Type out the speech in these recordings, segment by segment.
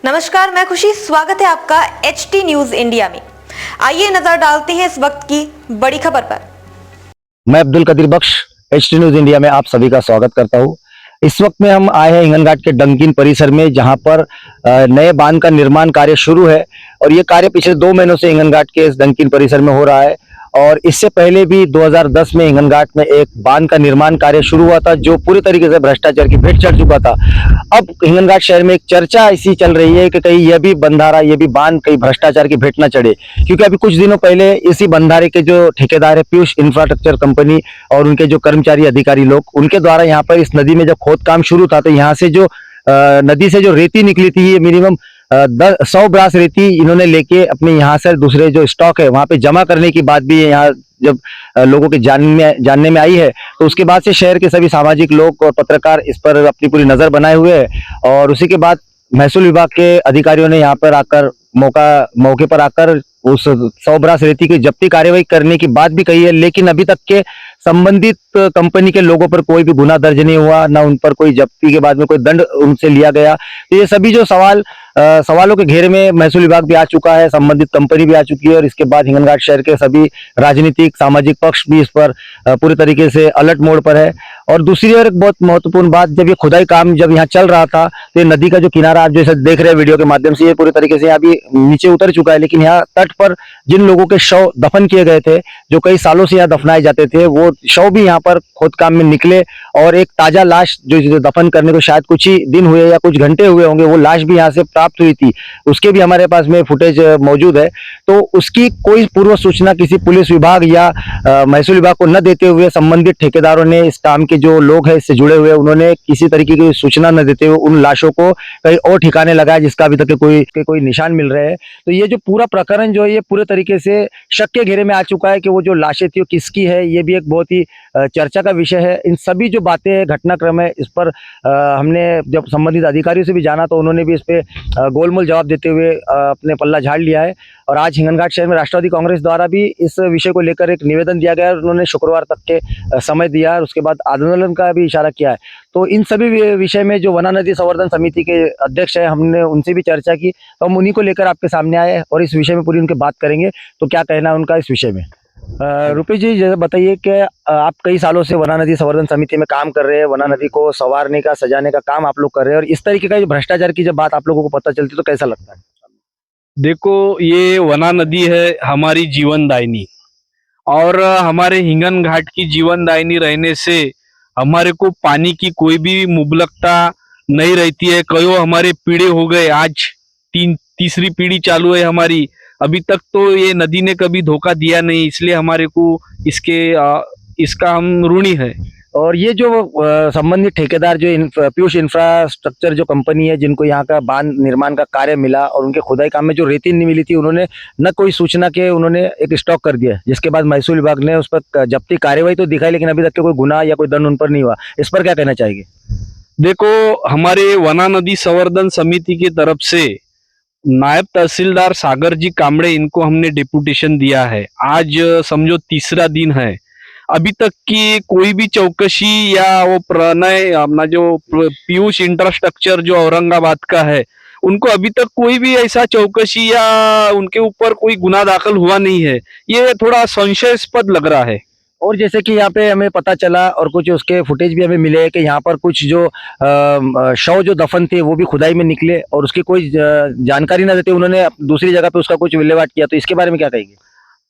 नमस्कार, मैं खुशी। स्वागत है आपका HT न्यूज इंडिया में। आइए नजर डालते हैं इस वक्त की बड़ी खबर पर। मैं अब्दुल कदीर बख्श HT न्यूज इंडिया में आप सभी का स्वागत करता हूं। इस वक्त में हम आए हैं हिंगन घाट के डंकिन परिसर में, जहां पर नए बांध का निर्माण कार्य शुरू है और ये कार्य पिछले 2 महीनों से हिंगन घाट के इस डंकिन परिसर में हो रहा है। और इससे पहले भी 2010 में हिंगन घाट में एक बांध का निर्माण कार्य शुरू हुआ था, जो पूरी तरीके से भ्रष्टाचार की भेंट चढ़ चुका था। अब हिंगन घाट शहर में एक चर्चा ऐसी चल रही है कि कहीं यह भी बंधारा, यह भी बांध कहीं भ्रष्टाचार की भेंट न चढ़े, क्योंकि अभी कुछ दिनों पहले इसी बंधारे के जो ठेकेदार है पीयूष इंफ्रास्ट्रक्चर कंपनी और उनके जो कर्मचारी अधिकारी लोग, उनके द्वारा यहाँ पर इस नदी में जब खोद काम शुरू था, तो यहाँ से जो नदी से जो रेती निकली थी, ये मिनिमम 100 ब्रास रेती इन्होंने लेके अपने यहाँ से दूसरे जो स्टॉक है वहां पे जमा करने की बात भी यहाँ जब लोगों के जानने में आई है, तो उसके बाद से शहर के सभी सामाजिक लोग और पत्रकार इस पर अपनी पूरी नजर बनाए हुए हैं। और उसी के बाद महसूल विभाग के अधिकारियों ने यहाँ पर आकर मौके पर आकर उस 100 ब्रास रेती की जब्ती कार्यवाही करने की बात भी कही है, लेकिन अभी तक के संबंधित कंपनी के लोगों पर कोई भी गुना दर्ज नहीं हुआ, ना उन पर कोई जब्ती के बाद में कोई दंड उनसे लिया गया। तो ये सभी जो सवालों के घेरे में महसूल विभाग भी आ चुका है, संबंधित कंपनी भी आ चुकी है, और इसके बाद हिंगन घाट शहर के सभी राजनीतिक सामाजिक पक्ष भी इस पर पूरी तरीके से अलर्ट मोड पर है। और दूसरी और एक बहुत महत्वपूर्ण बात, जब ये खुदाई काम जब यहाँ चल रहा था, तो ये नदी का जो किनारा आप जैसे देख रहे हैं वीडियो के माध्यम से, ये पूरी तरीके से अभी नीचे उतर चुका है। लेकिन यहाँ तट पर जिन लोगों के शव दफन किए गए थे, जो कई सालों से यहाँ दफनाए जाते थे, वो शव भी यहाँ पर खोद काम में निकले, और एक ताजा लाश जो दफन करने को शायद कुछ ही दिन हुए या कुछ घंटे हुए होंगे, वो लाश भी यहाँ से प्राप्त हुई थी। उसके भी हमारे पास में फुटेज मौजूद है। तो उसकी कोई पूर्व सूचना किसी पुलिस विभाग या महसूल विभाग को न देते हुए संबंधित ठेकेदारों ने, इस काम के जो लोग हैं इससे जुड़े हुए, उन्होंने किसी तरीके की सूचना न देते हुए उन लाशों को कहीं और ठिकाने लगाया, जिसका अभी तक कोई निशान मिल रहे हैं। तो ये जो पूरा प्रकरण जो है, ये पूरे तरीके से शक के घेरे में आ चुका है कि वो जो लाशें थी वो किसकी है। ये भी एक बहुत ही चर्चा का विषय है। इन सभी जो बातें घटनाक्रम है, इस पर हमने जब संबंधित अधिकारियों से भी जाना, तो उन्होंने भी इस पे गोलमोल जवाब देते हुए अपने पल्ला झाड़ लिया है। और आज हिंगन घाट शहर में राष्ट्रवादी कांग्रेस द्वारा भी इस विषय को लेकर एक निवेदन दिया गया है। उन्होंने शुक्रवार तक के समय दिया और उसके बाद आंदोलन का भी इशारा किया है। तो इन सभी विषय में जो वना नदी संवर्धन समिति के अध्यक्ष है, हमने उनसे भी चर्चा की, तो हम उन्हीं को लेकर आपके सामने आए और इस विषय में पूरी उनके बात करेंगे। तो क्या कहना है उनका इस विषय में। रुपी जी, जैसे बताइए कि आप कई सालों से वना नदी संवर्धन समिति में काम कर रहे हैं, वना नदी को संवारने का, सजाने का काम आप लोग कर रहे हैं, और इस तरीके का जो भ्रष्टाचार की जब बात आप लोगों को पता चलती है, तो कैसा लगता है। देखो, ये वना नदी है हमारी जीवनदायिनी, और हमारे हिंगन घाट की जीवनदायिनी रहने से हमारे को पानी की कोई भी मुबलकता नहीं रहती है। कई हमारे पीढ़ी हो गए, आज तीसरी पीढ़ी चालू है हमारी, अभी तक तो ये नदी ने कभी धोखा दिया नहीं, इसलिए हमारे को इसका हम ऋणी है। और ये जो संबंधित ठेकेदार जो पीयूष इंफ्रास्ट्रक्चर जो कंपनी है, जिनको यहाँ का बांध निर्माण का कार्य मिला और उनके खुदाई काम में जो रेती नहीं मिली थी, उन्होंने न कोई सूचना के उन्होंने एक स्टॉक कर दिया, जिसके बाद महसूल विभाग ने उस पर जब्ती कार्यवाही तो दिखाई, लेकिन अभी तक के कोई गुना या कोई दंड उन पर नहीं हुआ। इस पर क्या कहना चाहेंगे। देखो, हमारे वना नदी संवर्धन समिति की तरफ से नायब तहसीलदार सागर जी कामड़े, इनको हमने डेपुटेशन दिया है। आज समझो तीसरा दिन है, अभी तक की कोई भी चौकसी या वो प्रणय अपना जो पीयूष इंफ्रास्ट्रक्चर जो औरंगाबाद का है, उनको अभी तक कोई भी ऐसा चौकसी या उनके ऊपर कोई गुना दाखिल हुआ नहीं है। ये थोड़ा संशयास्पद लग रहा है। और जैसे कि यहाँ पे हमें पता चला और कुछ उसके फुटेज भी हमें मिले कि यहाँ पर कुछ जो शव जो दफन थे वो भी खुदाई में निकले, और उसकी कोई जानकारी ना देते उन्होंने दूसरी जगह पे उसका कुछ विल्हेवाट किया। तो इसके बारे में क्या कहेंगे।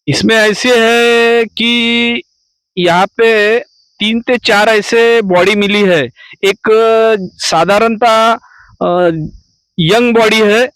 इसमें ऐसे है कि यहाँ पे 3 से 4 ऐसे बॉडी मिली है। एक साधारणतः यंग बॉडी है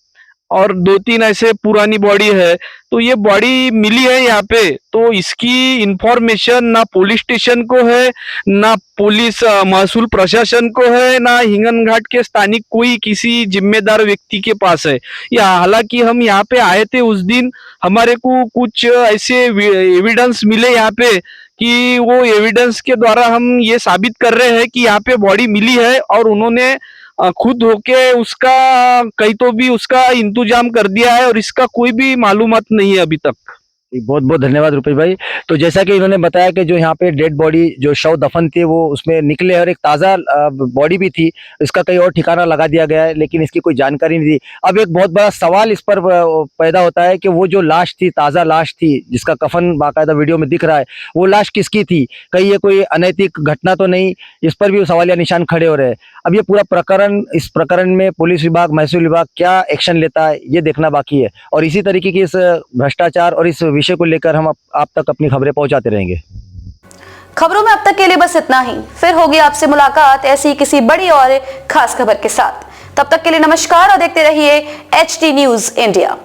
और 2-3 ऐसे पुरानी बॉडी है। तो ये बॉडी मिली है यहाँ पे, तो इसकी इंफॉर्मेशन ना पुलिस स्टेशन को है, ना पुलिस महसूल प्रशासन को है, ना हिंगन घाट के स्थानिक कोई किसी जिम्मेदार व्यक्ति के पास है। या हालांकि हम यहाँ पे आए थे उस दिन, हमारे को कुछ ऐसे एविडेंस मिले यहाँ पे कि वो एविडेंस के द्वारा हम ये साबित कर रहे हैं कि यहाँ पे बॉडी मिली है, और उन्होंने खुद होके उसका कहीं तो भी उसका इंतजाम कर दिया है, और इसका कोई भी मालूमात नहीं है अभी तक। बहुत बहुत धन्यवाद रुपेश भाई। तो जैसा कि इन्होंने बताया कि जो यहाँ पे डेड बॉडी जो शव दफन थे वो उसमें निकले और एक ताज़ा बॉडी भी थी, इसका कहीं और ठिकाना लगा दिया गया है, लेकिन इसकी कोई जानकारी नहीं दी। अब एक बहुत बड़ा सवाल इस पर पैदा होता है कि वो जो लाश थी, ताज़ा लाश थी जिसका कफन बाकायदा वीडियो में दिख रहा है, वो लाश किसकी थी? कहीं ये कोई अनैतिक घटना तो नहीं? इस पर भी सवालिया निशान खड़े हो रहे हैं। अब ये पूरा प्रकरण, इस प्रकरण में पुलिस विभाग, महसूल विभाग क्या एक्शन लेता है ये देखना बाकी है, और इसी तरीके की इस भ्रष्टाचार और इस विषय को लेकर हम आप तक अपनी खबरें पहुंचाते रहेंगे। खबरों में अब तक के लिए बस इतना ही। फिर होगी आपसे मुलाकात ऐसी किसी बड़ी और खास खबर के साथ। तब तक के लिए नमस्कार और देखते रहिए HT न्यूज़ इंडिया।